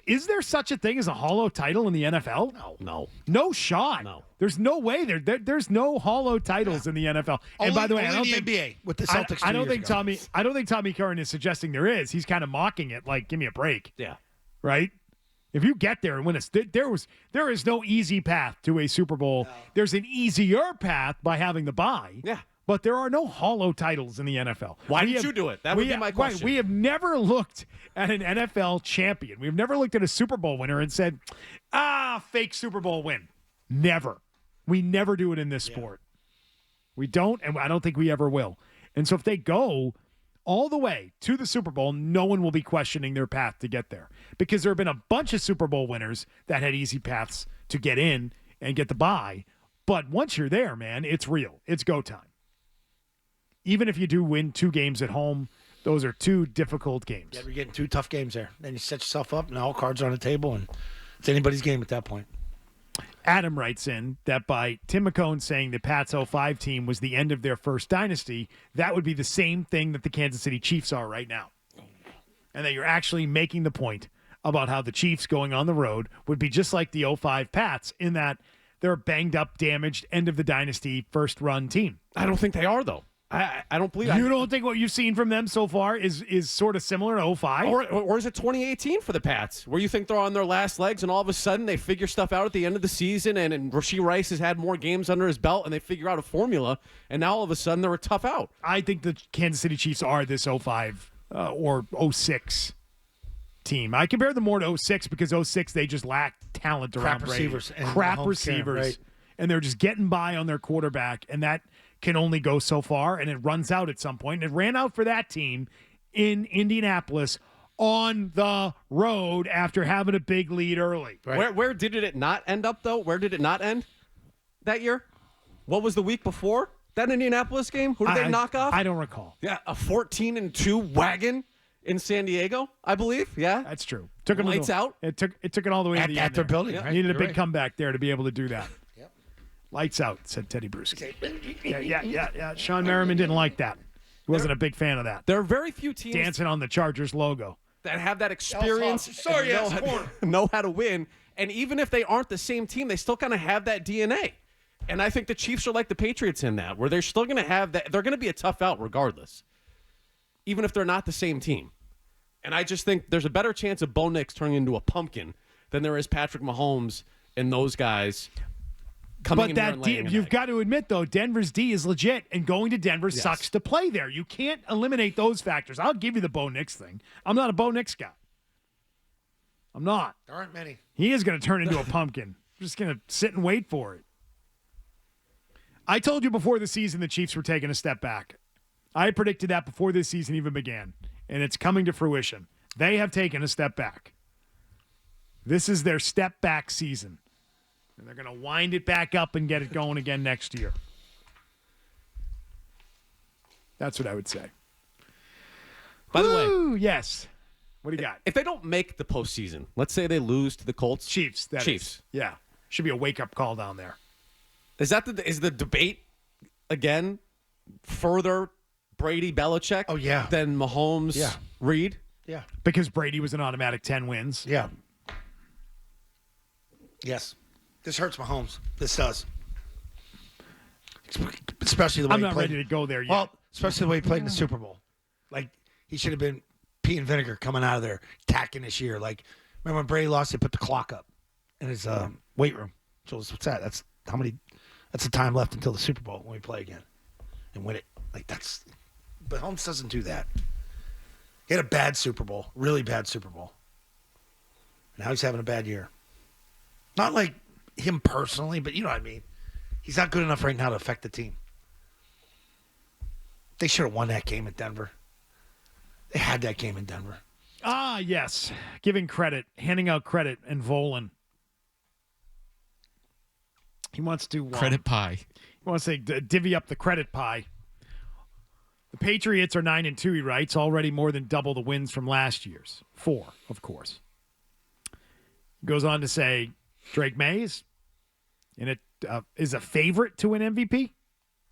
is there such a thing as a hollow title in the NFL? No shot. No. There's no way there's no hollow titles in the NFL. And by the way, I don't think NBA with the Celtics. I don't think Tommy Curran is suggesting there is. He's kind of mocking it, like, give me a break. Yeah. Right? If you get there and win there is no easy path to a Super Bowl. No. There's an easier path by having the bye. Yeah. But there are no hollow titles in the NFL. Why didn't you do it? That would be my question. Right, we have never looked at an NFL champion. We've never looked at a Super Bowl winner and said, fake Super Bowl win. Never. We never do it in this sport. We don't, and I don't think we ever will. And so if they go all the way to the Super Bowl, no one will be questioning their path to get there. Because there have been a bunch of Super Bowl winners that had easy paths to get in and get the bye. But once you're there, man, it's real. It's go time. Even if you do win 2 games at home, those are 2 difficult games. Yeah, you're getting 2 tough games there. Then you set yourself up, and all cards are on the table, and it's anybody's game at that point. Adam writes in that by Tim McCone saying the Pats 05 team was the end of their first dynasty, that would be the same thing that the Kansas City Chiefs are right now. And that you're actually making the point about how the Chiefs going on the road would be just like the 05 Pats in that they're a banged up, damaged, end of the dynasty, first run team. I don't think they are, though. I don't believe you don't think what you've seen from them so far is sort of similar to 05? Or is it 2018 for the Pats, where you think they're on their last legs and all of a sudden they figure stuff out at the end of the season and Rashee Rice has had more games under his belt and they figure out a formula and now all of a sudden they're a tough out? I think the Kansas City Chiefs are this 05 or 06 team. I compare them more to 06 because 06 they just lacked talent around receivers. Crap receivers. Right. And they're just getting by on their quarterback, and that can only go so far, and it runs out at some point. And it ran out for that team in Indianapolis on the road after having a big lead early. Right. Where did it not end up, though? Where did it not end that year? What was the week before that Indianapolis game? Who did they knock off? I don't recall. Yeah, a 14-2 wagon in San Diego, I believe. Yeah, that's true. Took them lights out. It took it all the way to the end at their building. Yeah. Right? Needed a You're big right. comeback there to be able to do that. Yep. Lights out, said Teddy Bruschi. Yeah. Sean Merriman didn't like that. He wasn't a big fan of that. There are very few teams dancing on the Chargers logo that have that experience. Sorry, know how to win. And even if they aren't the same team, they still kind of have that DNA. And I think the Chiefs are like the Patriots in that, where they're still going to have that. They're going to be a tough out regardless, even if they're not the same team. And I just think there's a better chance of Bo Nix turning into a pumpkin than there is Patrick Mahomes and those guys coming in here and laying an you've egg. got to admit, though, Denver's D is legit, and going to Denver sucks to play there. You can't eliminate those factors. I'll give you the Bo Nix thing. I'm not a Bo Nix guy. I'm not. There aren't many. He is going to turn into a pumpkin. I'm just going to sit and wait for it. I told you before the season the Chiefs were taking a step back. I predicted that before this season even began, and it's coming to fruition. They have taken a step back. This is their step back season, and they're going to wind it back up and get it going again next year. That's what I would say. By the way, yes. What do you got? If they don't make the postseason, let's say they lose to the Colts. Chiefs. Yeah. Should be a wake-up call down there. Is the debate again further Brady Belichick? Oh, yeah. Than Mahomes Reed? Yeah. Because Brady was an automatic 10 wins. Yeah. Yes. This hurts Mahomes. This does. Especially the way I'm he not played. ready to go there yet. Well, especially the way he played in the Super Bowl. Like, he should have been pea and vinegar coming out of there, tacking this year. Like, remember when Brady lost, they put the clock up in his weight room. So what's that? That's the time left until the Super Bowl when we play again and win it. Like, but Mahomes doesn't do that. He had a bad Super Bowl, really bad Super Bowl. And now he's having a bad year. Not like him personally, but you know what I mean. He's not good enough right now to affect the team. They should have won that game in Denver. They had that game in Denver. Ah, yes. Giving credit, handing out credit, and Volan. He wants to credit pie. He wants to divvy up the credit pie. The Patriots are 9-2, he writes, already more than double the wins from last year's. 4, of course. He goes on to say, Drake May is a favorite to win MVP.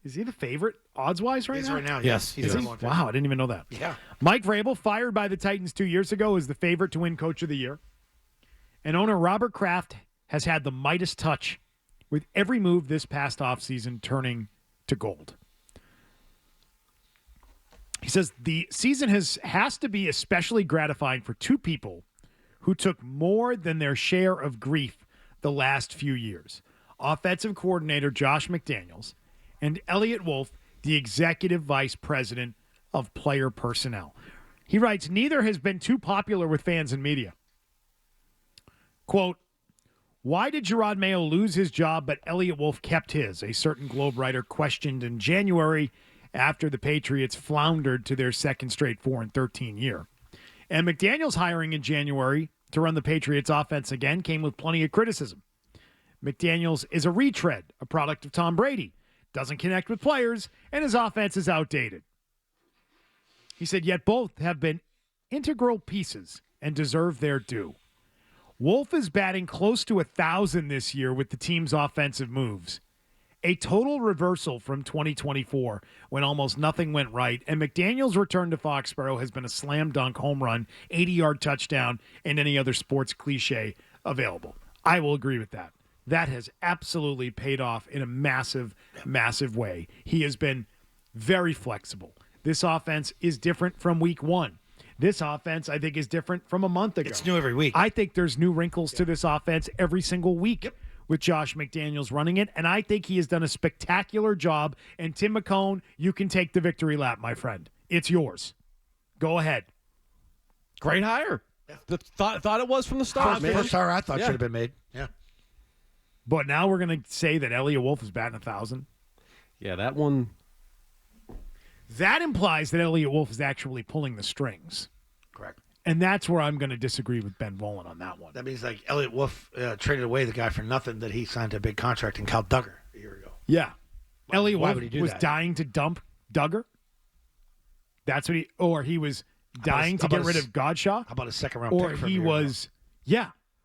Is he the favorite odds-wise right now? Right now, yes. He's Is he? Wow, I didn't even know that. Yeah. Mike Vrabel, fired by the Titans 2 years ago, is the favorite to win Coach of the Year. And owner Robert Kraft has had the Midas touch with every move this past offseason turning to gold. He says the season has to be especially gratifying for two people who took more than their share of grief the last few years. Offensive coordinator Josh McDaniels and Elliott Wolf, the executive vice president of player personnel. He writes, neither has been too popular with fans and media. Quote, why did Gerard Mayo lose his job but Elliott Wolf kept his? A certain Globe writer questioned in January after the Patriots floundered to their second straight 4-13 year. And McDaniels' hiring in January to run the Patriots offense again came with plenty of criticism. McDaniels is a retread, a product of Tom Brady, doesn't connect with players, and his offense is outdated. He said, yet both have been integral pieces and deserve their due. Wolf is batting close to 1,000 this year with the team's offensive moves. A total reversal from 2024 when almost nothing went right, and McDaniels' return to Foxborough has been a slam dunk home run, 80-yard touchdown, and any other sports cliche available. I will agree with that. That has absolutely paid off in a massive, massive way. He has been very flexible. This offense is different from week one. This offense, I think, is different from a month ago. It's new every week. I think there's new wrinkles to this offense every single week with Josh McDaniels running it, and I think he has done a spectacular job. And Tim McCone, you can take the victory lap, my friend. It's yours. Go ahead. Great hire. Thought it was from the start. First hire I thought should have been made. Yeah. But now we're going to say that Elliott Wolf is batting 1,000. Yeah, that one. That implies that Elliott Wolf is actually pulling the strings. Correct. And that's where I'm going to disagree with Ben Volen on that one. That means like Elliott Wolf traded away the guy for nothing that he signed a big contract in Cal Duggar a year ago. Yeah. Elliott why Wolf would he do was that? dying to dump Duggar. That's what he was dying to get rid of Godshaw. How about a second round Or pick? from a he year was,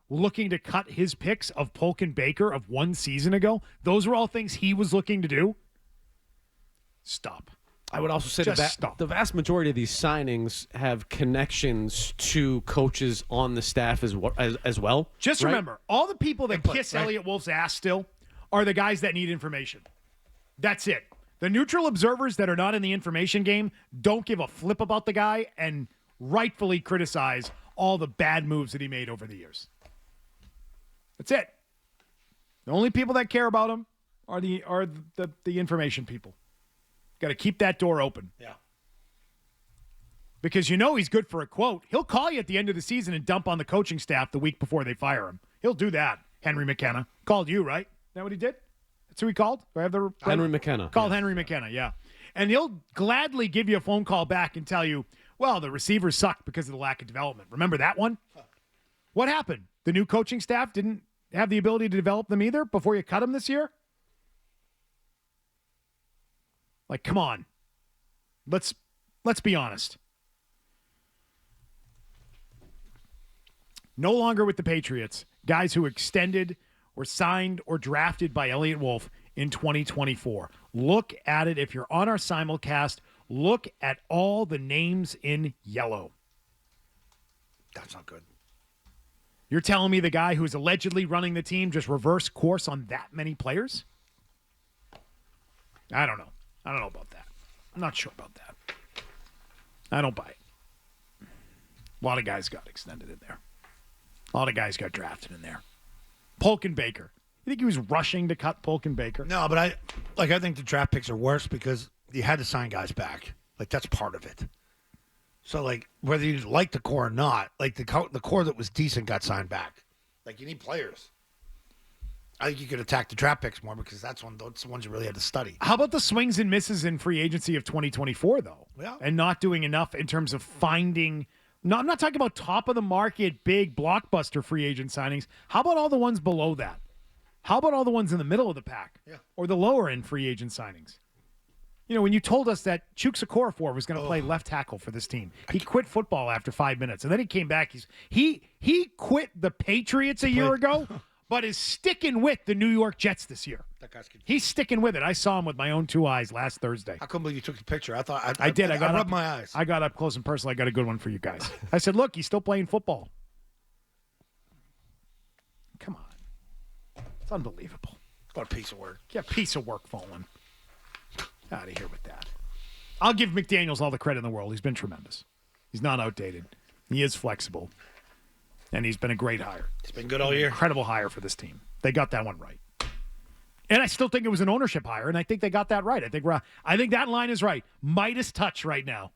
looking to cut his picks of Polk and Baker of one season ago. Those were all things he was looking to do. Stop. I would also say Just stop. the vast majority of these signings have connections to coaches on the staff as well. Just right? remember, all the people that Input, kiss right? Elliott Wolf's ass still are the guys that need information. That's it. The neutral observers that are not in the information game don't give a flip about the guy and rightfully criticize all the bad moves that he made over the years. That's it. The only people that care about him are the information people. Got to keep that door open. Yeah. Because he's good for a quote. He'll call you at the end of the season and dump on the coaching staff the week before they fire him. He'll do that. Henry McKenna called you, right? Is that what he did? That's who he called? Do I have the Henry McKenna. Called Henry McKenna, yeah. And he'll gladly give you a phone call back and tell you, well, the receivers sucked because of the lack of development. Remember that one? What happened? The new coaching staff didn't have the ability to develop them either before you cut them this year? Like, come on. Let's be honest. No longer with the Patriots. Guys who extended or signed or drafted by Elliott Wolf in 2024. Look at it. If you're on our simulcast, look at all the names in yellow. That's not good. You're telling me the guy who's allegedly running the team just reversed course on that many players? I don't know. I don't know about that. I'm not sure about that. I don't buy it. A lot of guys got extended in there. A lot of guys got drafted in there. Polk and Baker. You think he was rushing to cut Polk and Baker? No, but I think the draft picks are worse because you had to sign guys back. Like, that's part of it. So, like, whether you like the core or not, like, the core that was decent got signed back. Like, you need players. I think you could attack the draft picks more because that's the ones you really had to study. How about the swings and misses in free agency of 2024, though? Yeah. And not doing enough in terms of finding. No, I'm not talking about top of the market, big blockbuster free agent signings. How about all the ones below that? How about all the ones in the middle of the pack? Yeah. Or the lower end free agent signings? When you told us that Chuks Okorafor was going to play left tackle for this team, he quit football after 5 minutes, and then he came back. He quit the Patriots a year ago, but is sticking with the New York Jets this year. That guy's good. He's sticking with it. I saw him with my own two eyes last Thursday. How come you took the picture? I thought I did. I got rubbed up, my eyes. I got up close and personal. I got a good one for you guys. I said, look, he's still playing football. come on. It's unbelievable. What a piece of work. Yeah, piece of work, Folan. Out of here with that. I'll give McDaniels all the credit in the world. He's been tremendous. He's not outdated. He is flexible. And he's been a great hire. It's been good all year. Incredible hire for this team. They got that one right. And I still think it was an ownership hire, and I think they got that right. I think that line is right. Midas touch right now.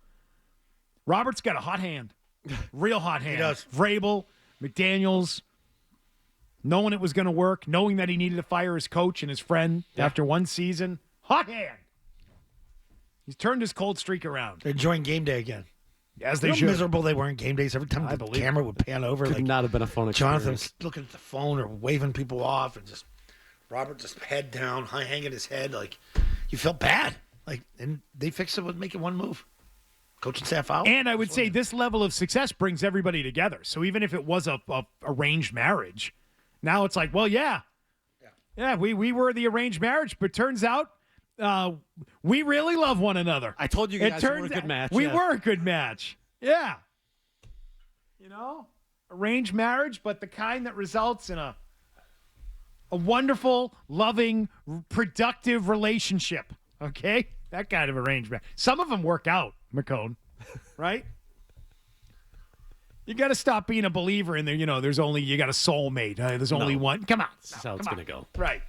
Robert's got a hot hand. Real hot hand. He does. Vrabel, McDaniels, knowing it was going to work, knowing that he needed to fire his coach and his friend after one season. Hot hand. He's turned his cold streak around. They're enjoying game day again. As they How should. miserable they were in game days. Every time the camera would pan over, Could not have been a fun experience. Jonathan was looking at the phone or waving people off, and just Robert just head down, hanging his head. Like, you felt bad. Like, and they fixed it with making one move. Coaching staff out. And I would say this level of success brings everybody together. So even if it was a arranged marriage, now it's like, well, yeah, we were the arranged marriage, but turns out we really love one another. I told you guys we were a good match. We were a good match. Yeah. You know, arranged marriage, but the kind that results in a wonderful, loving, productive relationship. Okay? That kind of arrangement. Some of them work out, McCone, right? You got to stop being a believer in there. You know, you got a soulmate. There's only one. Come on. That's how it's going to go. Right.